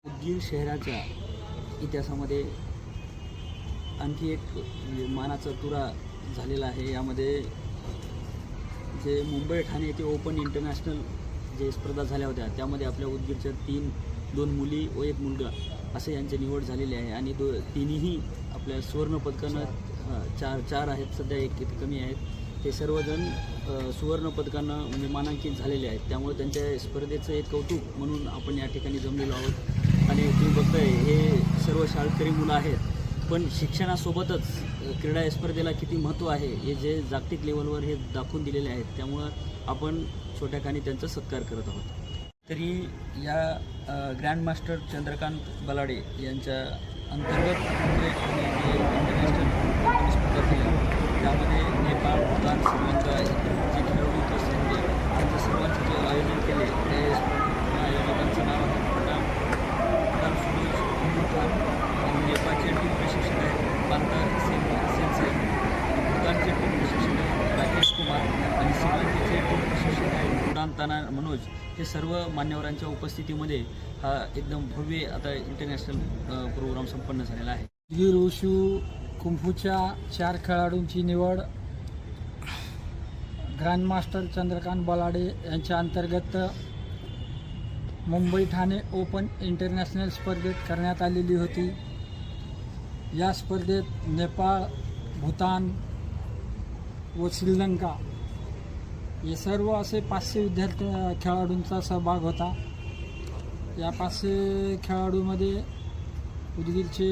उदगीर शहराच्या इतिहासामध्ये आणखी एक मानाचा तुरा झालेला आहे। यामध्ये जे मुंबई ठाणे येथे ओपन इंटरनॅशनल जे स्पर्धा झाल्या होत्या त्यामध्ये आपल्या उदगीरच्या दोन मुली व एक मुलगा असे यांची निवड झालेली आहे आणि तिन्ही आपल्या सुवर्ण पदकानं चार आहेत, सध्या एक कमी आहेत, ते सर्वजण सुवर्ण पदकानं म्हणजे मानांकित झालेले आहेत। त्यामुळे त्यांच्या स्पर्धेचं एक कौतुक म्हणून आपण या ठिकाणी जमलेलो आहोत। आणि तुम्ही बघताय हे सर्व शाळकरी मुलं आहेत, पण शिक्षणासोबतच क्रीडा स्पर्धेला किती महत्त्व आहे हे जे जागतिक लेवलवर हे दाखवून दिलेले आहेत। त्यामुळं आपण छोट्या खाणी त्यांचा सत्कार करत आहोत। तरी या ग्रँडमास्टर चंद्रकांत बलाडे यांच्या अंतर्गत इंटरनॅशनल स्पर्धा केल्या, त्यामध्ये नेपाळ, भूतान, श्रीलंका जे खेळाडू होते त्यांचं सर्वांचे जे आयोजन केले ते आयोजकांचं नाव आहे प्रताप सुरेश खान। नेपाळचे टीम प्रशिक्षक आहेत पांता सेन्से, भूतानचे टीम प्रशिक्षक आहेत राकेश कुमार आणि श्रीलंकेचे टीम प्रशिक्षक आहेत उडानताना मनोज। हे सर्व मान्यवरांच्या उपस्थितीमध्ये हा एकदम भव्य आता इंटरनॅशनल प्रोग्राम संपन्न झालेला आहे। उदगीर वुशू कुंफूच्या 4 खेळाडूंची निवड ग्रँडमास्टर चंद्रकांत बलाडे यांच्या अंतर्गत मुंबई ठाणे ओपन इंटरनॅशनल स्पर्धेत करण्यात आलेली होती। या स्पर्धेत नेपाळ, भूतान व श्रीलंका हे सर्व असे 500 खेळाडूंचा सहभाग होता। या 500 खेळाडूमध्ये उदगीरचे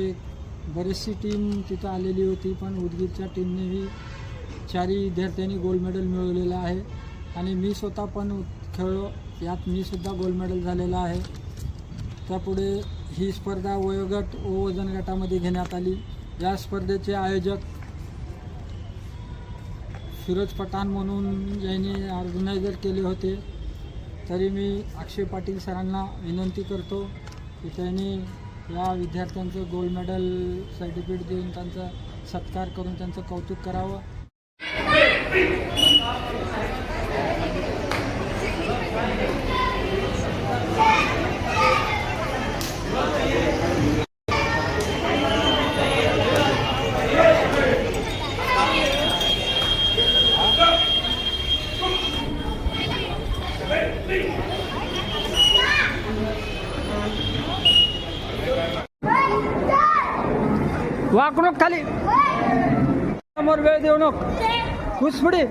बरेचशी टीम तिथं आलेली होती, पण उदगीरच्या टीमनेही 4 विद्यार्थ्यांनी गोल्ड मेडल मिळवलेलं आहे आणि मी स्वतः पण खेळलो, यात मी सुद्धा गोल्ड मेडल झालेला आहे। त्यापुढे ही स्पर्धा वयोगट व वजन गटामध्ये घेण्यात आली। या स्पर्धेचे आयोजक फिरोज पठाण म्हणून यांनी ऑर्गनायझर केले होते। तरी मी अक्षय पाटील सरांना विनंती करतो की त्यांनी या विद्यार्थ्यांचं गोल्ड मेडल सर्टिफिकेट देऊन त्यांचा सत्कार करून त्यांचं कौतुक करावं। वाकणूक खाली समोर वेळ देऊ नको, घुसपुडी